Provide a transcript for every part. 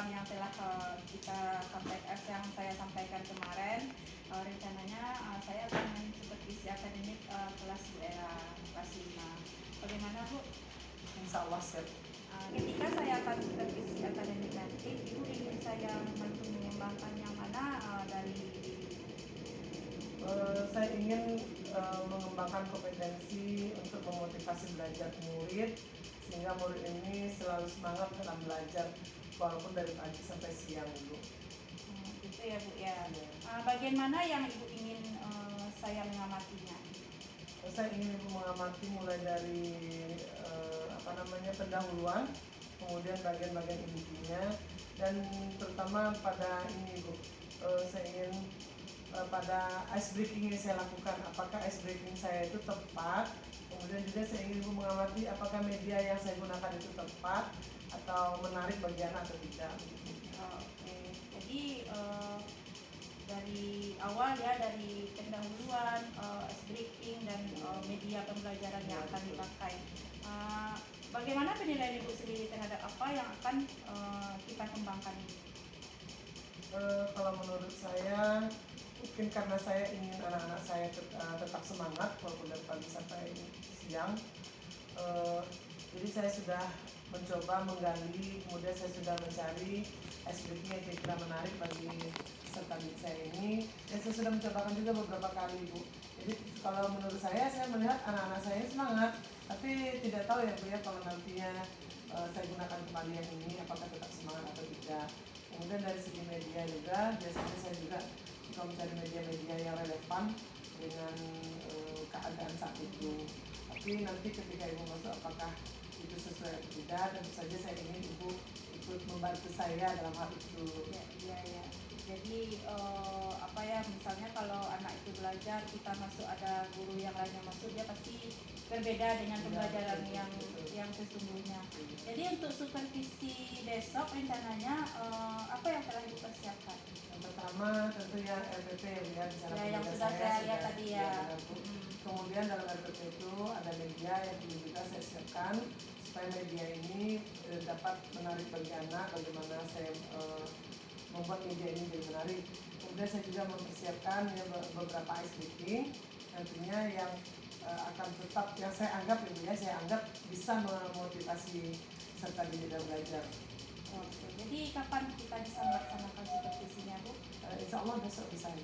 ketentuan yang telah yang saya sampaikan kemarin, rencananya saya akan mengikuti akademik kelas Bu Era, kelas 5. Bagaimana Bu? Insya Allah siap. Ketika saya akan supervisi akademik nanti, Ibu ingin saya membantu mengembangkan yang mana dari saya ingin mengembangkan kompetensi untuk memotivasi belajar murid sehingga murid ini selalu semangat dalam belajar walaupun dari pagi sampai siang Bu. Gitu ya Bu ya. Bagian mana yang Ibu ingin saya mengamatinya? Saya ingin Ibu mengamati mulai dari pendahuluan, kemudian bagian-bagian intinya, dan terutama pada ini Bu, saya ingin pada ice breaking yang saya lakukan, apakah ice breaking saya itu tepat, kemudian juga saya ingin Ibu mengamati apakah media yang saya gunakan itu tepat atau menarik bagi anak atau tidak. Oke. Jadi dari awal ya, dari pendahuluan, ice breaking dan media pembelajaran yang akan dipakai. Bagaimana penilaian Ibu sendiri terhadap apa yang akan kita kembangkan ini? Kalau menurut saya, mungkin karena saya ingin anak-anak saya tetap semangat walaupun dari pagi sampai siang, jadi saya sudah mencoba menggali, kemudian saya sudah mencari ice breaking yang kira-kira menarik bagi peserta didik saya ini, dan saya sudah mencobakan juga beberapa kali Bu. Jadi kalau menurut saya melihat anak-anak saya semangat, tapi tidak tahu ya Bu ya, kalau nantinya saya gunakan kembali yang ini apakah tetap semangat atau tidak. Kemudian dari segi media juga, biasanya saya juga suka mencari media-media yang relevan dengan keadaan saat itu. Tapi nanti ketika Ibu masuk apakah itu sesuai atau tidak, tentu saja saya ingin Ibu ikut membantu saya dalam hal itu. Ya. Jadi misalnya kalau anak itu belajar, kita masuk, ada guru yang lainnya masuk, dia pasti berbeda dengan pembelajaran yang sesungguhnya. Jadi untuk supervisi besok rencananya apa yang telah dipersiapkan? Yang pertama tentunya RPP ya, yang sudah saya lihat tadi ya. Kemudian dalam RPP itu ada media yang perlu juga saya siapkan supaya media ini dapat menarik bagi anak, bagaimana saya membuat media ini jadi menarik. Kemudian saya juga mempersiapkan beberapa ice breaking nantinya yang akan tetap, yang saya anggap bisa memotivasi peserta didik dan belajar. Oke, jadi kapan kita bisa melaksanakan supervisinya Bu? Insya Allah besok bisa.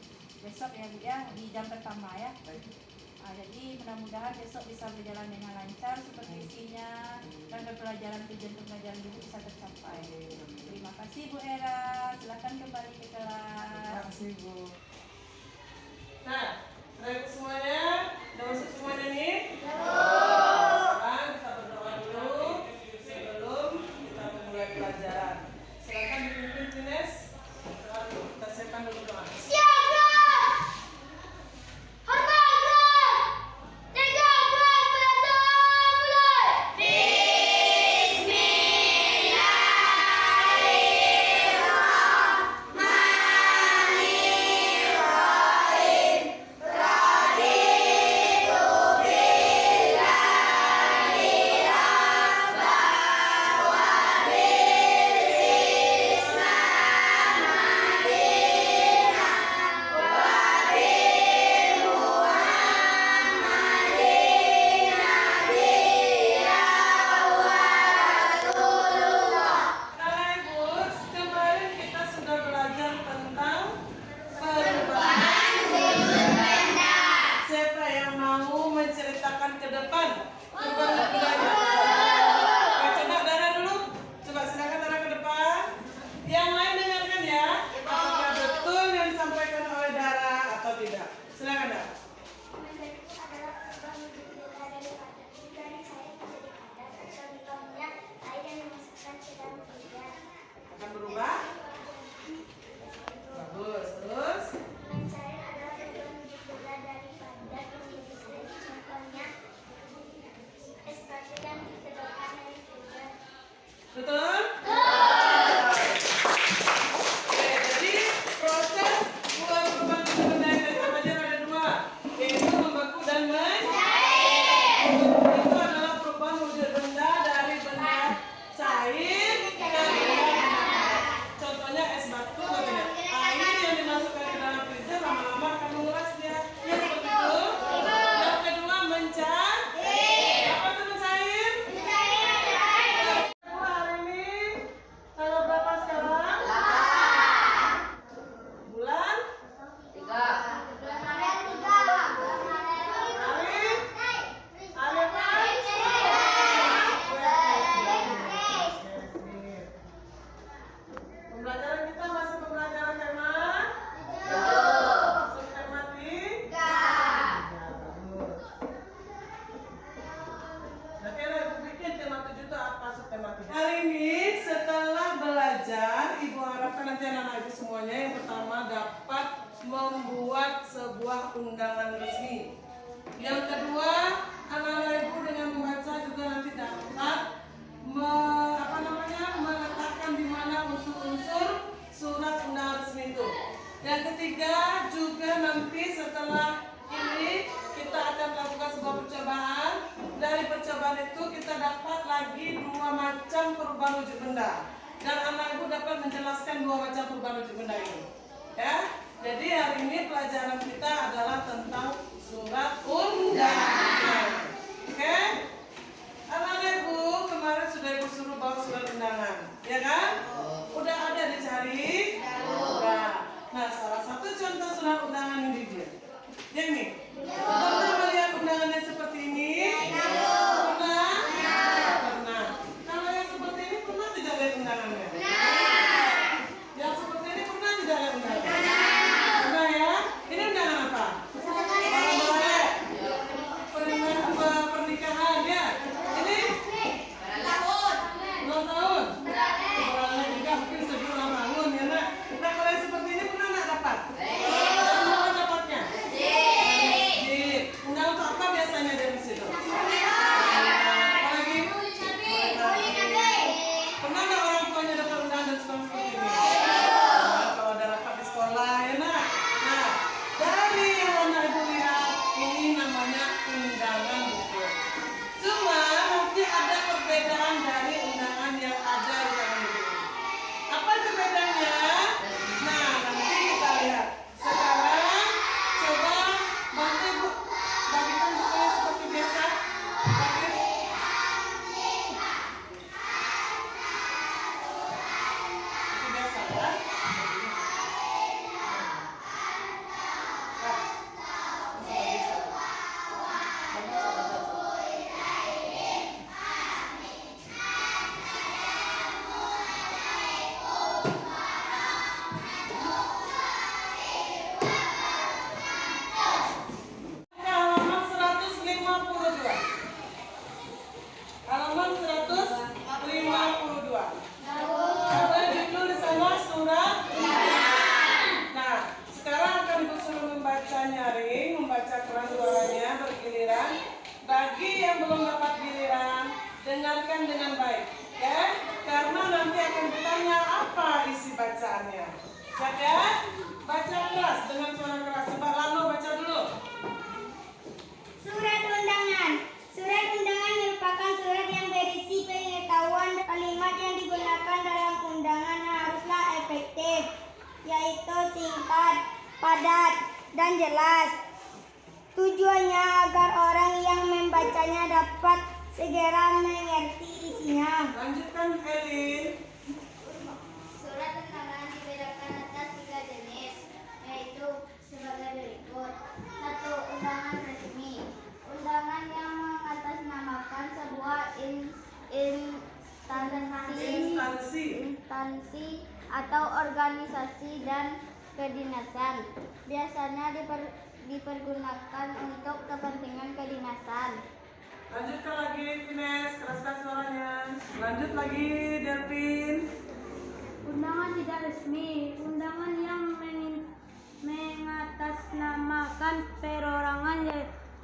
Besok ya Bu ya, di jam pertama ya. Baik. Jadi mudah-mudahan besok bisa berjalan dengan lancar supervisinya dan tujuan pembelajaran Ibu bisa tercapai. Terima kasih Bu Era, silakan kembali ke kelas. Terima kasih Bu. Nah, baik semuanya, udah masuk semuanya nih? Sekarang kita berdoa dulu sebelum kita memulai pelajaran. Silakan dipimpin Fines. Kita siapkan dulu doa. Pembelajaran kita masih pembelajaran tema tema 3. Nanti Ibu bikin tema 7 itu apa tema 3. Hari ini setelah belajar, Ibu harapkan nanti anak-anak Ibu semuanya yang pertama dapat membuat sebuah undangan resmi. Yang kedua, anak-anak Ibu dengan membaca juga nanti dapat meletakkan di mana unsur-unsur surat undangan resmi itu. Yang ketiga juga nanti setelah ini kita akan melakukan sebuah percobaan. Dari percobaan itu kita dapat lagi 2 macam perubahan wujud benda. Dan anak Ibu dapat menjelaskan 2 macam perubahan wujud benda ini. Ya. Jadi hari ini pelajaran kita adalah tentang surat undangan. Oke? Anak-anak Ibu kemarin sudah Ibu suruh bawa surat undangan, ya kan? Udah ada dicari? Nah, salah satu contoh surat undangan ini dia. Yang ini. Pernah melihat undangannya seperti ini? Pernah? Pernah. Kalau yang seperti ini pernah tidak lihat undangannya? Yang seperti ini pernah tidak lihat undangannya? Pernah ya? Ini undangan apa? Pernikahan ya? Ini? Ulang tahun? Orangnya juga mungkin sebelum ulang tahun ya nak. Nah kalau yang seperti ini pernah nak dapat? Pernah dapatnya? Undangan untuk apa biasanya dari situ? Apa lagi? Pernah nggak orang tuanya dapat undangan dan seperti ini? Kalau ada rapat di sekolah ya nak. Nah dari yang anak Ibu lihat ini namanya undangan buku. Cuma nanti ada perbedaan dari undangan yang ada di tangan Ibu. Apa perbedaannya? Nah nanti kita lihat. Sekarang coba bantu Ibu bagikan bukunya seperti biasa. Seperti biasa ya. Halaman 152. Halaman 152. Ada judul di sana surat. Nah, sekarang akan Ibu suruh membaca nyaring, membaca keras suaranya bergiliran. Bagi yang belum dapat giliran, dengarkan dengan baik, ya. Karena nanti akan ditanya apa isi bacaannya. Ya, baca keras dengan suara keras. Coba Lano baca dulu. Surat undangan. Surat undangan merupakan surat yang berisi pengetahuan. Kalimat yang digunakan dalam undangan haruslah efektif, yaitu singkat, padat, dan jelas. Tujuannya agar orang yang membacanya dapat segera mengerti isinya. Lanjutkan Elin. Surat undangan dibedakan atas 3 jenis, yaitu sebagai berikut. 1. Undangan resmi. Undangan yang mengatasnamakan sebuah instansi atau organisasi dan kedinasan. Biasanya dipergunakan untuk kepentingan kedinasan. Lanjutkan lagi Ines, keraskan suaranya. Lanjut lagi Delvin. Undangan tidak resmi. Undangan yang mengatasnamakan perorangan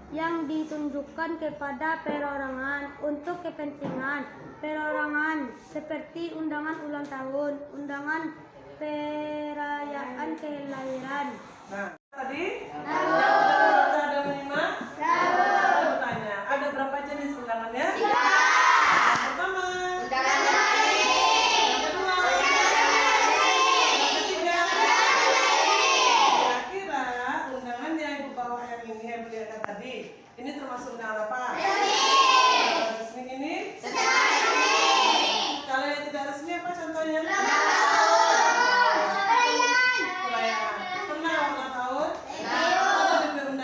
yang ditunjukkan kepada perorangan untuk kepentingan perorangan, seperti undangan ulang tahun, undangan perayaan kelahiran. Nah, tadi yang udah baca ada 5? Saya bertanya, ada berapa jenis undangannya? 3. Yang pertama, Undangan yang kedua, yang ketiga. Kira-kira undangan yang Ibu bawa yang ini yang lihat tadi, ini termasuk undangan apa? Resmi ini? Kalau yang tidak resmi apa contohnya? Perayaan. Pernah ulang tahun? Ada DP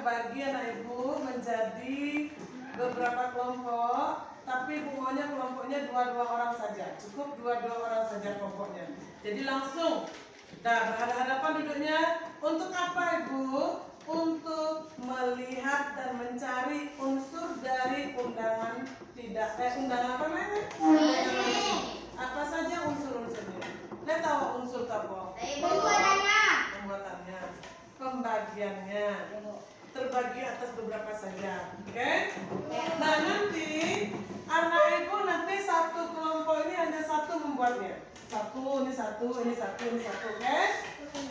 bagi anak ibu menjadi beberapa kelompok, tapi ibu maunya kelompoknya 2 orang saja, cukup 2 orang saja kelompoknya. Jadi langsung, berhadapan duduknya. Untuk apa ibu? Untuk melihat dan mencari unsur dari undangan undangan apa namanya? Apa saja unsur-unsurnya? Lihat tahu unsur apa? Pembuatannya, pembagiannya, terbagi atas beberapa saja, oke? Nah nanti anak ibu nanti satu kelompok ini hanya satu membuatnya, ini satu, oke?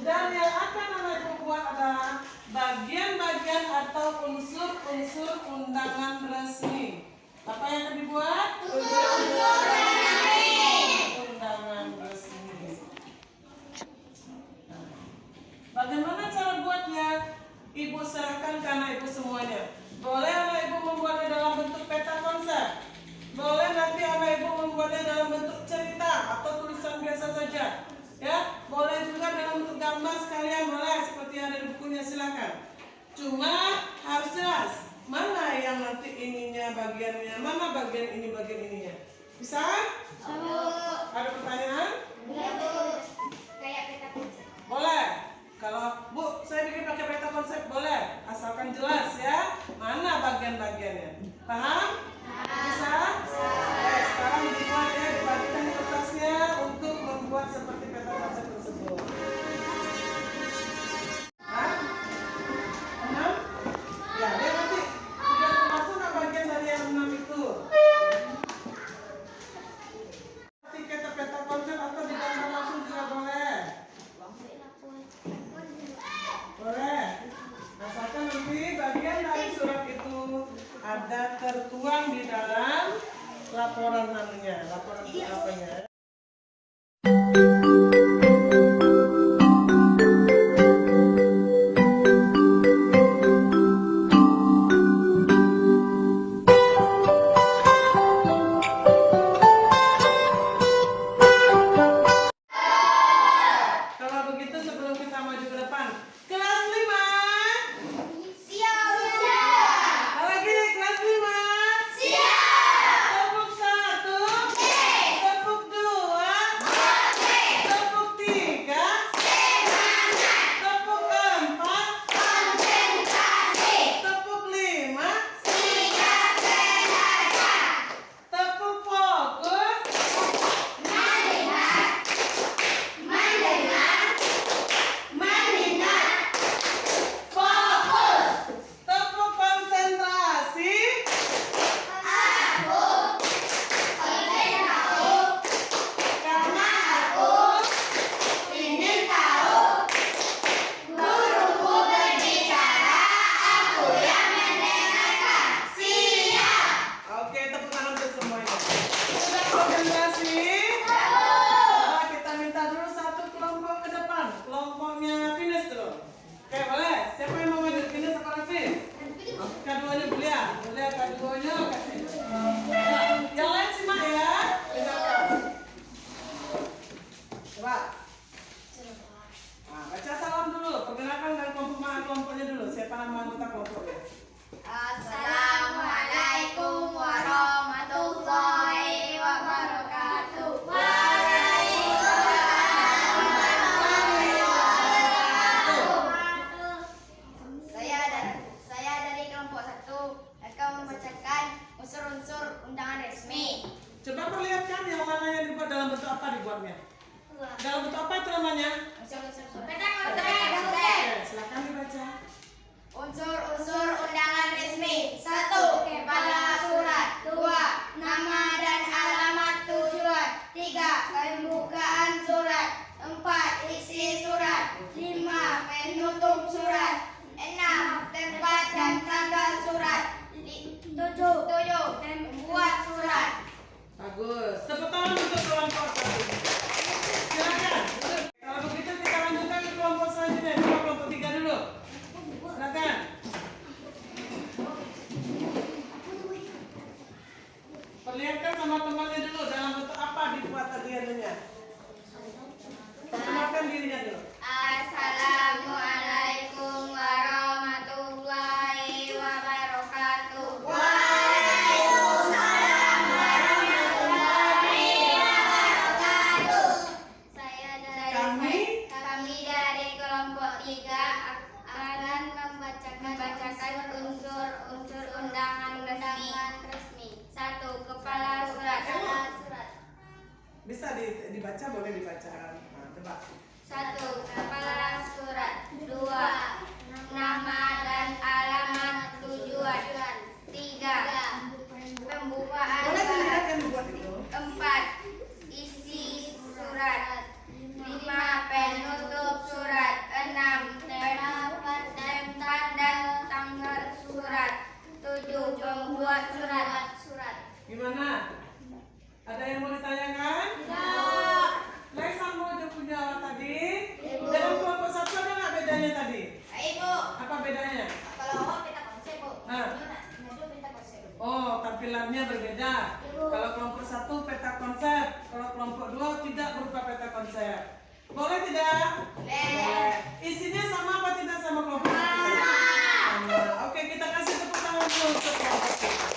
Dan yang akan anak ibu buat adalah bagian-bagian atau unsur-unsur undangan resmi. Apa yang akan dibuat? Unsur-unsur undangan resmi. Bagaimana cara buatnya? Ibu serahkan ke anak ibu semuanya. Boleh anak ibu membuatnya dalam bentuk peta konsep. Boleh nanti anak ibu membuatnya dalam bentuk cerita atau tulisan biasa saja. Ya, boleh juga dalam bentuk gambar sekalian, boleh seperti yang ada di bukunya, silakan. Cuma harus jelas mana yang nanti ininya bagiannya, mana bagian ini bagian ininya. Bisa? Ada pertanyaan? Kayak peta konsep. Boleh. Kalau Bu, saya bikin pakai peta konsep boleh, asalkan jelas ya mana bagian-bagiannya. Paham? Bisa? Oke, sekarang dibuat ya, dibagikan kertasnya untuk membuat seperti peta konsep tersebut. Hah? 6? Ya, dia nanti sudah termasuk nggak bagian dari yang 6 itu? Nanti kita peta konsep atau digambar langsung juga boleh. Boleh. Asalkan nanti bagian dari surat itu ada tertuang di dalam laporan namanya, laporan apanya. Kalau begitu sebelum kita maju ke depan, kelas 5. Lagi kelas 5. Tepuk 1. Tepuk 2. Tepuk 3. Tepuk 4. Tepuk 5. Tepuk fokus. Tepuk konsentrasi. Karena aku ingin tahu. Guruku berbicara, aku yang mendengarkan. Siap. Oke, tepuk tangan untuk semuanya. Sudah konsentrasi? Nah, kita minta dulu satu kelompok ke depan. Kelompoknya finish dulu. Oke, boleh. Siapa yang mau maju? Finish apa Raffi? Keduanya Bulia. Bulia keduanya kasih. Yang lain simak ya. Dengarkan. Coba. Nah, baca salam dulu. Perkenalkan dengan kelompoknya dulu. Siapa nama anggota kelompoknya? Assalamualaikum warahmatullahi wabarakatuh. Saya dari kelompok 1 akan membacakan unsur-unsur undangan resmi. Coba perlihatkan yang mana yang dibuat dalam bentuk apa dibuatnya. Dalam bentuk apa itu namanya? Unsur-unsur Oke, silakan dibaca. unsur-unsur boleh dibaca. Nah, coba. 1. Kepala surat. 2. Nama dan alamat tujuan. 3. Pembukaan Boleh surat. dilihat yang dibuat itu. 4. Isi surat. 5. Penutup surat. 6. Tempat dan tanggal surat. 7. Pembuat surat. Gimana? Ada yang mau ditanyakan? Laisa mau aja punya awak tadi. Dalam kelompok satu ada nggak bedanya tadi? Ibu, Apa bedanya? kalau awak peta konsep, Bu. Nah. Peta konsep. Oh, tampilannya berbeda. Kalau kelompok satu peta konsep, kalau kelompok dua tidak berupa peta konsep. Boleh tidak? Boleh. Isinya sama apa tidak sama kelompok satu? Sama. Oke, kita kasih tepuk tangan dulu untuk kelompok kita.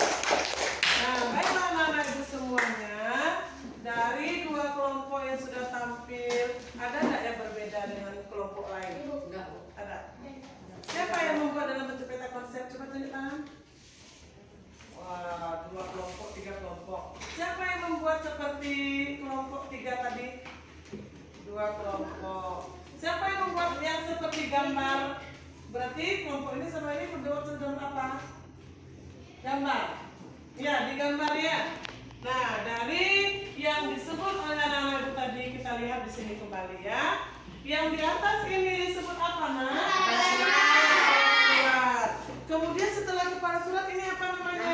Nah, baiklah anak-anak ibu semuanya. Dari dua kelompok yang sudah tampil, ada nggak yang berbeda dengan kelompok lain? Ada. Siapa yang membuat dalam bentuk peta konsep? Coba tunjuk tangan. Wah, 2 kelompok, 3 kelompok. Siapa yang membuat seperti kelompok 3 tadi? 2 kelompok. Siapa yang membuat yang seperti gambar? Berarti kelompok ini sama ini berbuat dalam apa? Gambar. Ya, digambar ya. Nah, dari yang disebut oleh anak-anak itu tadi kita lihat di sini kembali ya. Yang di atas ini disebut apa, Nak? Surat. Kemudian setelah kepala surat ini apa namanya?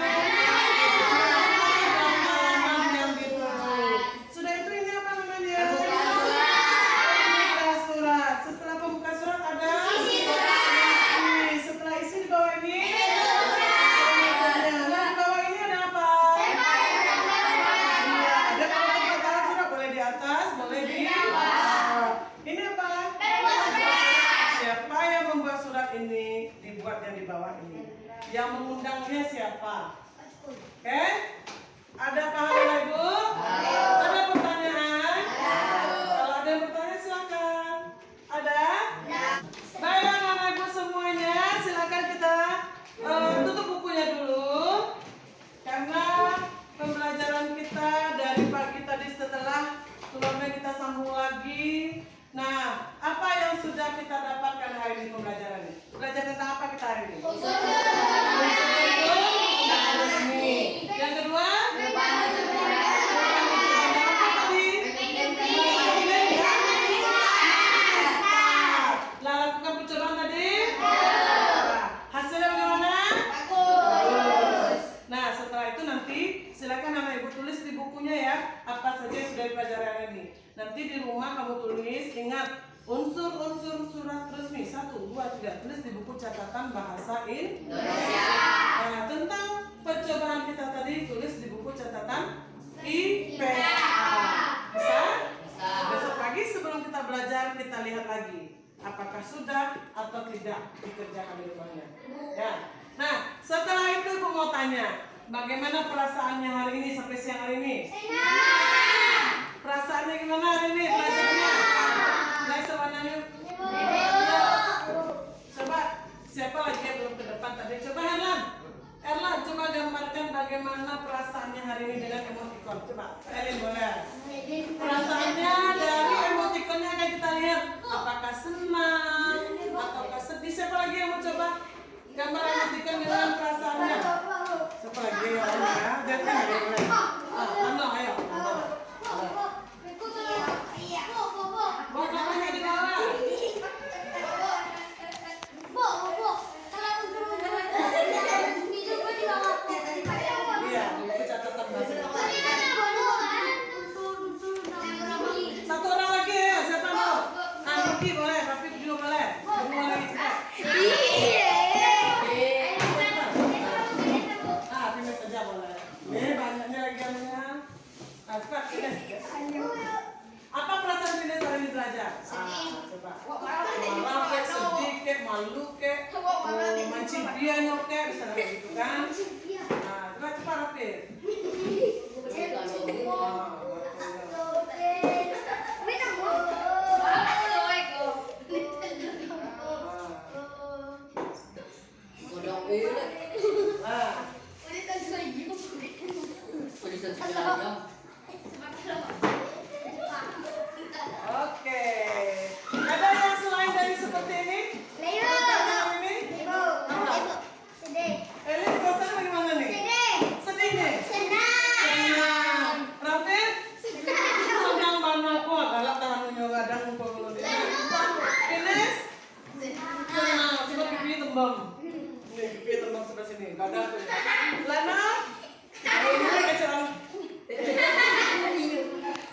Halaman yang ditutup. Sudah itu ini apa namanya? Pembuka surat. Setelah pembuka surat ada isi surat. Setelah isi di bawah ini di bawah ini ada apa? Iya, ada tempat taruh surat, boleh di atas, boleh di bawah. Ini apa? Siapa yang membuat surat ini? Dibuat yang di bawah ini. Yang mengundangnya siapa? Oke? Ada paham Ibu? Ada pertanyaan? Kalau ada yang bertanya silakan. Ada? Baik anak-anak Ibu semuanya, silakan kita tutup bukunya dulu. Karena pembelajaran kita dari pagi tadi setelah keluarga kita sambung lagi. Nah, apa yang sudah kita dapatkan hari ini pembelajarannya? Belajar tentang apa kita hari ini? Resmi. Yang kedua? Lakukan percobaan tadi? Hasilnya bagaimana? Bagus. Nah, setelah itu nanti silakan anak ibu tulis di bukunya ya apa saja yang sudah dipelajari hari ini. Nanti di rumah kamu tulis, ingat unsur-unsur surat resmi 1, 2, 3 tulis di buku catatan bahasa Indonesia. Nah, tentang percobaan kita tadi tulis di buku catatan IPA. Bisa? Besok pagi sebelum kita belajar kita lihat lagi apakah sudah atau tidak dikerjakan di rumahnya. Ya. Nah, setelah itu aku mau tanya, bagaimana perasaannya hari ini sampai siang hari ini? Perasaannya gimana hari ini belajarnya? Naik warnanya. Coba siapa lagi yang belum ke depan tadi? Coba Erlan, coba gambarkan bagaimana perasaannya hari ini dengan emoticon. Coba, Elin boleh. Perasaannya dari emoticonnya akan kita lihat. Apakah senang ataukah sedih? Siapa lagi yang mau coba gambar emoticon dengan perasaannya? Siapa lagi ya? Lihat kan ada yang lain. Ano, ayo. Buat namanya di bawah. Iya, buku catatan bahasa Indonesia. Satu orang lagi ya, siapa mau? Raffi boleh, Raffi juga boleh. Semua lagi cepat. Finish saja boleh. Banyaknya lagi gambarnya. Cepat, finish. Apa perasaan Finish hari ini belajar? Coba. Marah kek, sedih kek, malu kek, mancing dia nyokek, bisa kayak gitu kan? Coba cepat Raffi. tembem. Nih, pipi tembem sebelah sini. Gada tuh. Lana. Ayo ini pakai celana.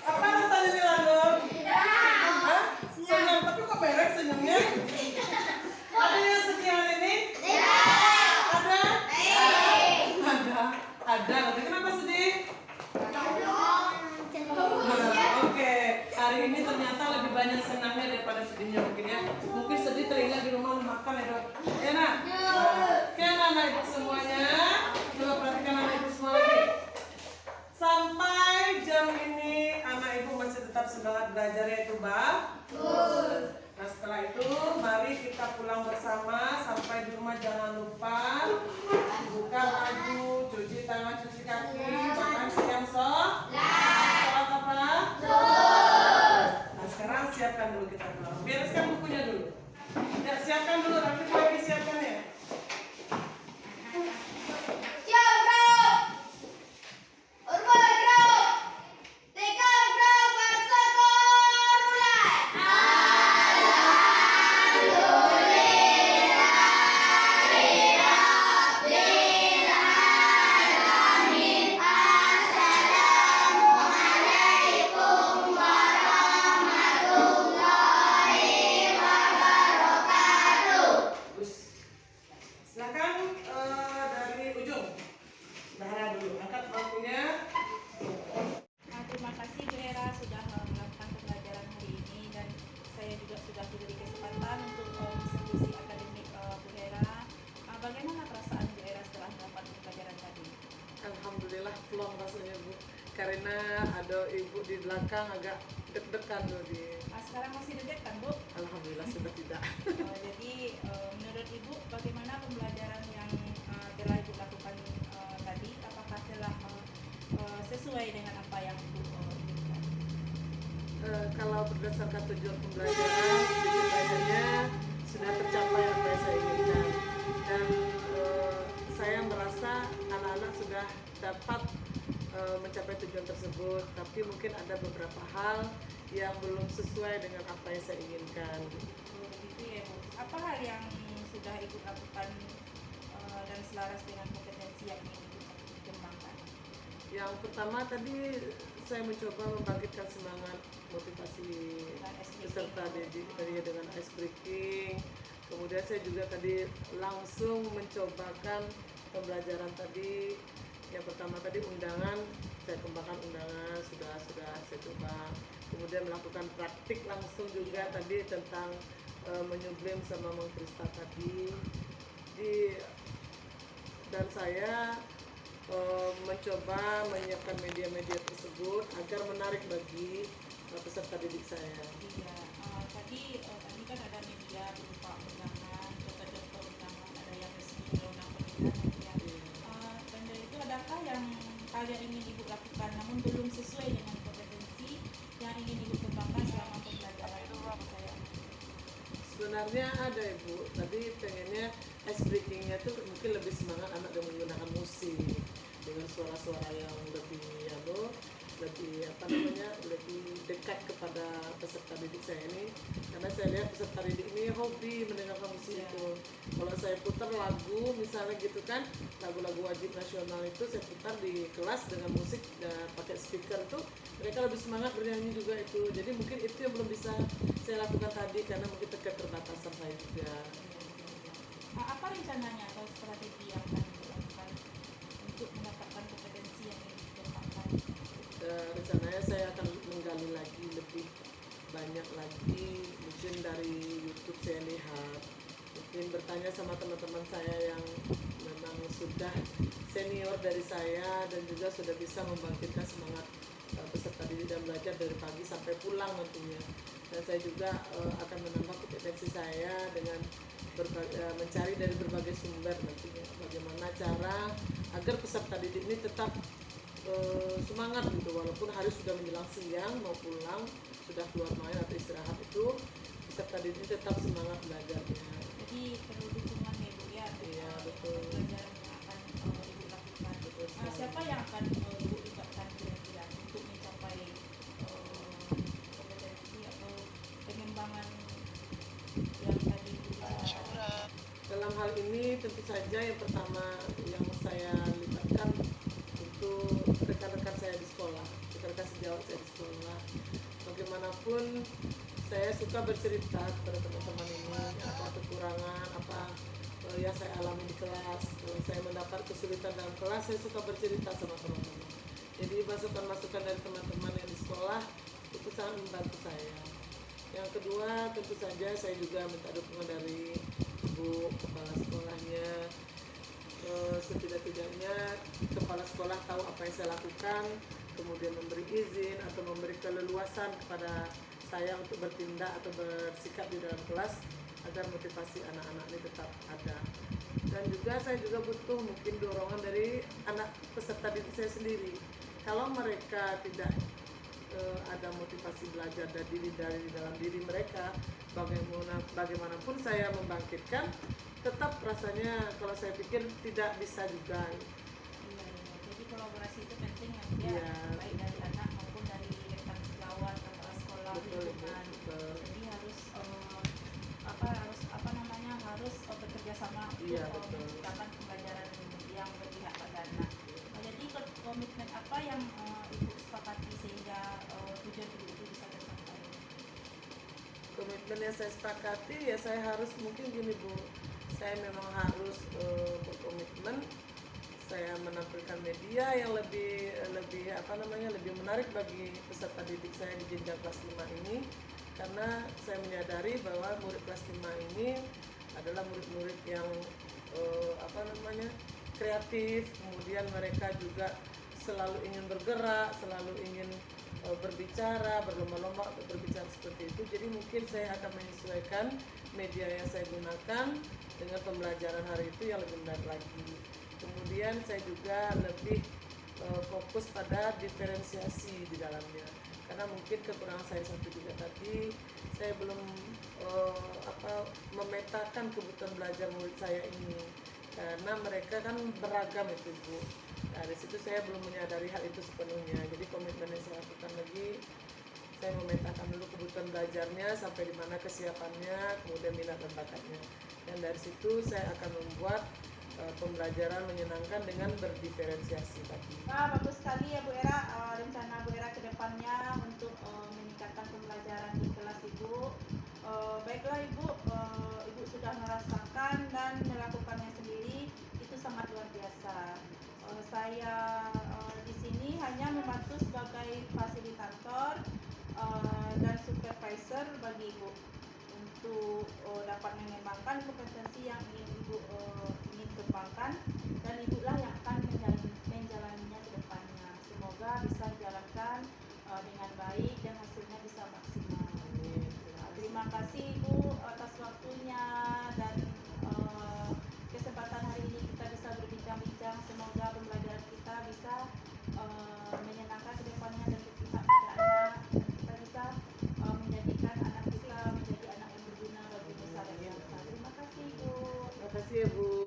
Apa rasanya nih Lana? Hah? Senyum, tapi kok merek senyumnya? Ada yang sedih hari ini? Ada? Ada. Tapi kenapa sedih? Oke, hari ini ternyata lebih banyak senangnya daripada sedihnya mungkin ya. Mungkin sedih teringat di rumah makan ya dok. Ya nak? Oke anak ibu semuanya. Coba perhatikan anak ibu semua lagi. Sampai jam ini anak ibu masih tetap semangat belajarnya itu bagus. Nah setelah itu mari kita pulang bersama. Sampai di rumah jangan lupa buka baju, cuci tangan, cuci kaki, makan siang sholat apa? Nah sekarang siapkan dulu kita pulang. Bereskan bukunya dulu. Ya siapkan dulu, nanti lagi siapkan ya. Silakan dari ujung. Dahara dulu, angkat bangkunya. Nah, terima kasih Bu Hera sudah melakukan pembelajaran hari ini dan saya juga sudah diberi kesempatan untuk diskusi akademik Bu Hera. Bagaimana perasaan Bu Hera setelah melakukan pembelajaran tadi? Alhamdulillah plong rasanya Bu. Karena ada ibu di belakang agak deg-degan tuh di. Sekarang masih deg kan Bu? Alhamdulillah sudah tidak. Jadi menurut Ibu bagaimana pembelajaran yang telah Ibu lakukan tadi? Apakah telah sesuai dengan apa yang Ibu inginkan? Kalau berdasarkan tujuan pembelajaran, sedikit banyaknya sudah tercapai apa yang saya inginkan. Dan saya merasa anak-anak sudah dapat mencapai tujuan tersebut. Tapi mungkin ada beberapa hal yang belum sesuai dengan apa yang saya inginkan. Begitu ya Bu. Apa hal yang sudah Ibu lakukan dan selaras dengan kompetensi yang ingin Ibu kembangkan? Yang pertama tadi saya mencoba membangkitkan semangat motivasi peserta didik tadi dengan ice breaking. Kemudian saya juga tadi langsung mencobakan pembelajaran tadi. Yang pertama tadi undangan, saya kembangkan undangan, sudah saya coba. Kemudian melakukan praktik langsung juga tadi tentang menyublim sama mengkristal tadi. Dan saya mencoba menyiapkan media-media tersebut agar menarik bagi peserta didik saya. Iya, tadi kan ada media berupa undangan, contoh-contoh undangan, ada yang resmi, ada undang pernikahan ya. Dan dari itu adakah yang hal yang ingin Ibu lakukan namun belum sesuai dengan kompetensi yang ingin Ibu kembangkan selama pembelajaran saya? Sebenarnya ada Ibu, tadi pengennya ice breakingnya tuh mungkin lebih semangat anak yang menggunakan musik dengan suara-suara yang lebih lebih dekat kepada peserta didik saya ini, karena saya lihat peserta didik ini hobi mendengarkan musik itu. Kalau saya putar lagu misalnya gitu kan, lagu-lagu wajib nasional itu saya putar di kelas dengan musik pakai speaker tuh, mereka lebih semangat bernyanyi juga itu. Jadi mungkin itu yang belum bisa saya lakukan tadi karena mungkin keterbatasan saya juga. Apa rencananya atau strategi yang akan dilakukan untuk mendapatkan kompetensi yang ingin dikembangkan? Rencananya saya akan menggali lagi lebih banyak lagi, mungkin dari YouTube saya lihat, mungkin bertanya sama teman-teman saya yang memang sudah senior dari saya dan juga sudah bisa membangkitkan semangat peserta didik dan belajar dari pagi sampai pulang nantinya. Dan saya juga akan menambah kompetensi saya dengan mencari dari berbagai sumber nantinya bagaimana cara agar peserta didik ini tetap semangat gitu, walaupun hari sudah menjelang siang mau pulang, sudah keluar main atau istirahat, itu peserta didik tetap semangat belajarnya. Jadi perlu dukungan ya Bu ya, Iya, betul. pembelajaran yang akan Ibu lakukan. Betul Nah, sekali. siapa yang akan Ibu libatkan kira-kira untuk mencapai kompetensi atau pengembangan yang tadi Ibu bicarakan? dalam hal ini tentu saja yang pertama yang saya libatkan itu rekan-rekan saya di sekolah, rekan-rekan sejawat saya di sekolah. Bagaimanapun saya suka bercerita kepada teman-teman ini apa kekurangan, apa yang saya alami di kelas. Kalau saya mendapat kesulitan dalam kelas, saya suka bercerita sama teman-teman. Jadi masukan-masukan dari teman-teman yang di sekolah itu sangat membantu saya. Yang kedua, tentu saja saya juga minta dukungan dari ibu kepala sekolahnya. Setidak-tidaknya kepala sekolah tahu apa yang saya lakukan, kemudian memberi izin atau memberi keleluasan kepada saya untuk bertindak atau bersikap di dalam kelas agar motivasi anak-anak ini tetap ada. Dan juga saya juga butuh mungkin dorongan dari anak peserta didik saya sendiri. Kalau mereka tidak ada motivasi belajar dari dalam diri mereka, bagaimanapun saya membangkitkan, tetap rasanya kalau saya pikir tidak bisa juga. Iya. Jadi kolaborasi itu penting ya, Bu, ya. Iya. Baik dari anak maupun dari rekan sejawat, kepala sekolah, Betul, lingkungan. betul. Jadi harus harus bekerja sama untuk Iya, betul. menciptakan pembelajaran yang berpihak pada anak. Jadi komitmen apa yang Ibu sepakati sehingga tujuan Ibu itu bisa tercapai? Komitmen yang saya sepakati ya saya harus mungkin gini Bu, saya memang harus berkomitmen. Saya menampilkan media yang lebih lebih menarik bagi peserta didik saya di jenjang kelas 5 ini, karena saya menyadari bahwa murid kelas 5 ini adalah murid-murid yang kreatif, kemudian mereka juga selalu ingin bergerak, selalu ingin berbicara, berlomba-lomba untuk berbicara seperti itu. Jadi mungkin saya akan menyesuaikan media yang saya gunakan dengan pembelajaran hari itu yang lebih menarik lagi. Kemudian saya juga lebih fokus pada diferensiasi di dalamnya, karena mungkin kekurangan saya satu juga tadi, saya belum memetakan kebutuhan belajar murid saya ini, karena mereka kan beragam itu Bu. Nah, dari situ saya belum menyadari hal itu sepenuhnya. Jadi komitmen yang saya lakukan lagi, saya memetakan dulu kebutuhan belajarnya sampai di mana kesiapannya, kemudian minat dan bakatnya. Dan dari situ saya akan membuat pembelajaran menyenangkan dengan berdiferensiasi tadi. Wah, bagus sekali ya Bu Era, rencana Bu Era ke depannya untuk meningkatkan pembelajaran di kelas Ibu. Baiklah Ibu, Ibu sudah merasakan dan melakukannya sendiri, itu sangat luar biasa. Saya di sini hanya membantu sebagai fasilitator dan supervisor bagi Ibu untuk dapat mengembangkan kompetensi yang ingin Ibu ingin kembangkan, dan Ibu lah yang akan menjalaninya ke depannya. Semoga bisa dijalankan dengan baik dan hasilnya bisa maksimal. Terima kasih Ibu atas waktunya dan kesempatan hari ini kita bisa berbincang-bincang. Semoga pembelajaran kita bisa menyenangkan ke depannya dan berpihak pada anak, dan kita bisa menjadikan anak kita menjadi anak yang berguna bagi nusa dan bangsa. Terima kasih Ibu. Terima kasih ya Bu.